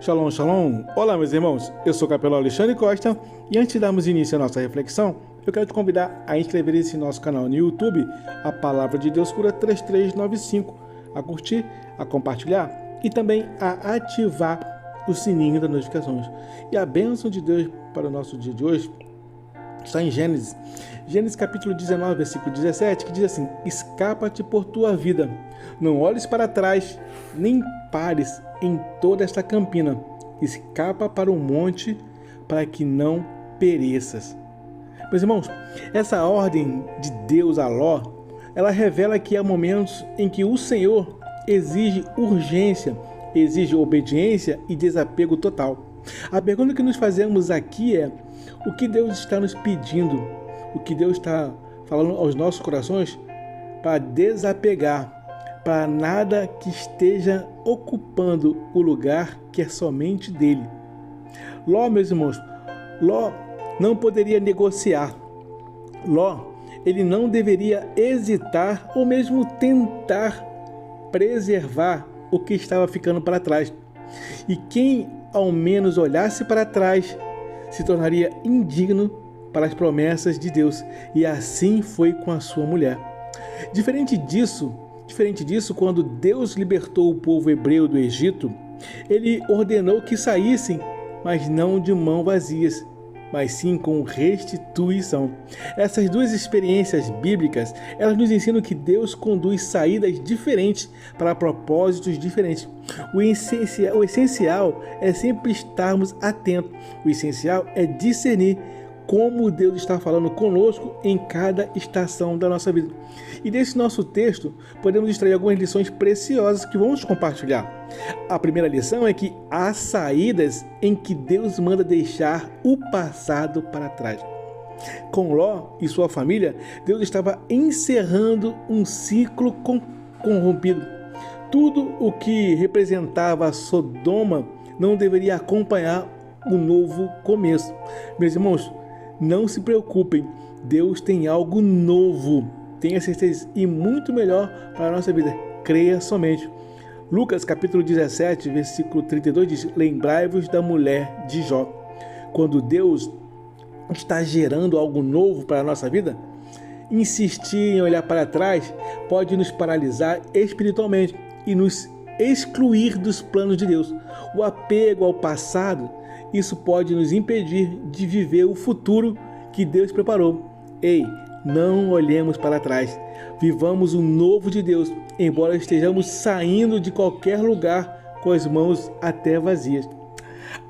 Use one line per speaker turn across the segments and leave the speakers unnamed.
Shalom, shalom! Olá, meus irmãos, eu sou o capelão Alexandre Costa e antes de darmos início à nossa reflexão, eu quero te convidar a inscrever-se em nosso canal no YouTube, A Palavra de Deus Cura 3395, a curtir, a compartilhar e também a ativar o sininho das notificações. E a bênção de Deus para o nosso dia de hoje está em Gênesis capítulo 19, versículo 17, que diz assim: escapa-te por tua vida, não olhes para trás, nem pares em toda esta campina, escapa para o monte, para que não pereças. Meus irmãos, essa ordem de Deus a Ló, ela revela que há momentos em que o Senhor exige urgência, exige obediência e desapego total. A pergunta que nos fazemos aqui é: o que Deus está nos pedindo? O que Deus está falando aos nossos corações para desapegar, para nada que esteja ocupando o lugar que é somente dele. Ló, meus irmãos, Ló não poderia negociar. Ló, ele não deveria hesitar ou mesmo tentar preservar o que estava ficando para trás. E quem ao menos olhasse para trás se tornaria indigno para as promessas de Deus. E assim foi com a sua mulher. Diferente disso, quando Deus libertou o povo hebreu do Egito, ele ordenou que saíssem, mas não de mãos vazias, mas sim com restituição. Essas duas experiências bíblicas, elas nos ensinam que Deus conduz saídas diferentes para propósitos diferentes. O essencial é sempre estarmos atentos. O essencial é discernir como Deus está falando conosco em cada estação da nossa vida. E desse nosso texto, podemos extrair algumas lições preciosas que vamos compartilhar. A primeira lição é que há saídas em que Deus manda deixar o passado para trás. Com Ló e sua família, Deus estava encerrando um ciclo corrompido. Tudo o que representava Sodoma não deveria acompanhar o novo começo. Meus irmãos, não se preocupem, Deus tem algo novo, tenha certeza, e muito melhor para a nossa vida. Creia somente. Lucas capítulo 17, versículo 32 diz: lembrai-vos da mulher de Jó. Quando Deus está gerando algo novo para a nossa vida, insistir em olhar para trás pode nos paralisar espiritualmente e nos excluir dos planos de Deus. O apego ao passado, isso pode nos impedir de viver o futuro que Deus preparou. Ei, não olhemos para trás. Vivamos o novo de Deus, embora estejamos saindo de qualquer lugar com as mãos até vazias.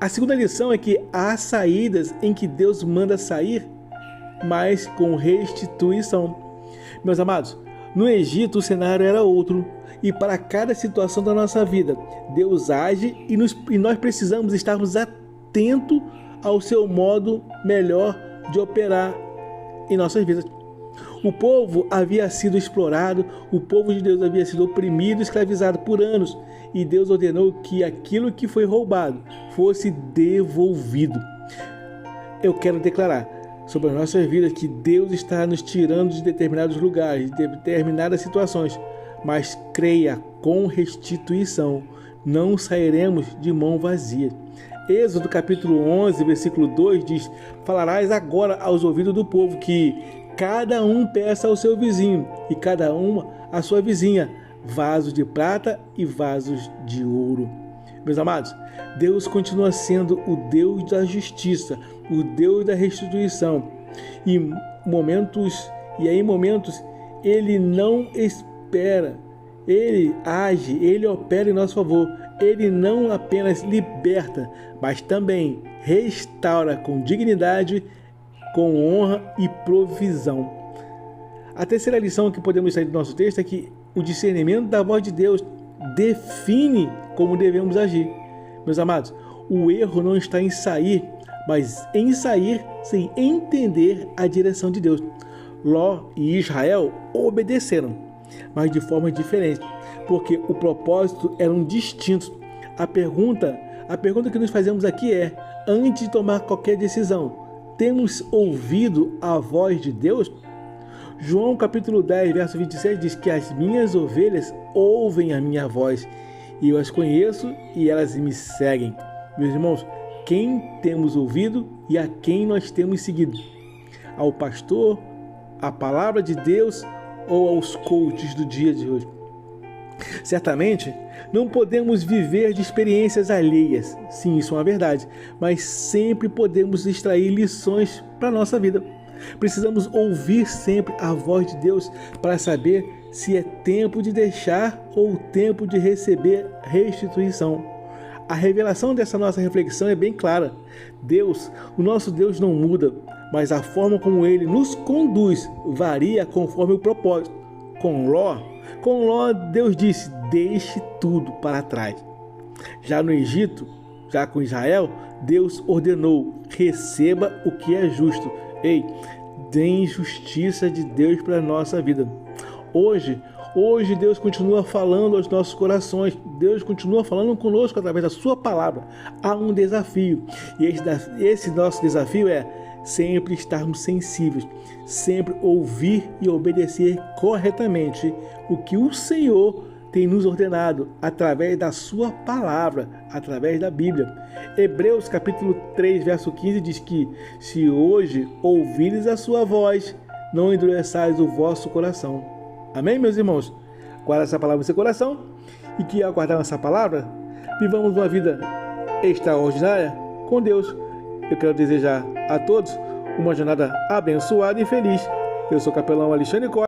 A segunda lição é que há saídas em que Deus manda sair, mas com restituição. Meus amados, no Egito o cenário era outro. E para cada situação da nossa vida, Deus age e nós precisamos estarmos atentos ao seu modo melhor de operar em nossas vidas. O povo havia sido explorado, o povo de Deus havia sido oprimido e escravizado por anos, e Deus ordenou que aquilo que foi roubado fosse devolvido. Eu quero declarar sobre as nossas vidas que Deus está nos tirando de determinados lugares, de determinadas situações, mas creia, com restituição não sairemos de mão vazia. Êxodo capítulo 11, versículo 2 diz: falarás agora aos ouvidos do povo que cada um peça ao seu vizinho e cada uma à sua vizinha vasos de prata e vasos de ouro. Meus amados, Deus continua sendo o Deus da justiça, o Deus da restituição. E em momentos Ele não espera, Ele age, Ele opera em nosso favor. Ele não apenas liberta, mas também restaura com dignidade, com honra e provisão. A terceira lição que podemos sair do nosso texto é que o discernimento da voz de Deus define como devemos agir. Meus amados, o erro não está em sair, mas em sair sem entender a direção de Deus. Ló e Israel obedeceram, mas de forma diferente, porque o propósito eram distintos. A pergunta que nos fazemos aqui é: antes de tomar qualquer decisão, temos ouvido a voz de Deus? João capítulo 10, verso 26 diz que as minhas ovelhas ouvem a minha voz, e eu as conheço e elas me seguem. Meus irmãos, quem temos ouvido e a quem nós temos seguido? Ao pastor, à palavra de Deus ou aos coaches do dia de hoje? Certamente, não podemos viver de experiências alheias, sim, isso é uma verdade, mas sempre podemos extrair lições para a nossa vida. Precisamos ouvir sempre a voz de Deus para saber se é tempo de deixar ou tempo de receber restituição. A revelação dessa nossa reflexão é bem clara. Deus, o nosso Deus não muda, mas a forma como Ele nos conduz varia conforme o propósito. Com Ló, Deus disse, deixe tudo para trás. Já no Egito, já com Israel, Deus ordenou, receba o que é justo. Ei, deem justiça de Deus para a nossa vida. Hoje Deus continua falando aos nossos corações. Deus continua falando conosco através da sua palavra. Há um desafio. E esse nosso desafio é sempre estarmos sensíveis, sempre ouvir e obedecer corretamente o que o Senhor tem nos ordenado através da sua palavra, através da Bíblia. Hebreus capítulo 3, verso 15 diz que se hoje ouvires a sua voz, não endureçais o vosso coração. Amém, meus irmãos? Guarda essa palavra no seu coração e que ao guardar essa palavra, vivamos uma vida extraordinária com Deus. Eu quero desejar a todos uma jornada abençoada e feliz. Eu sou o capelão Alexandre Costa.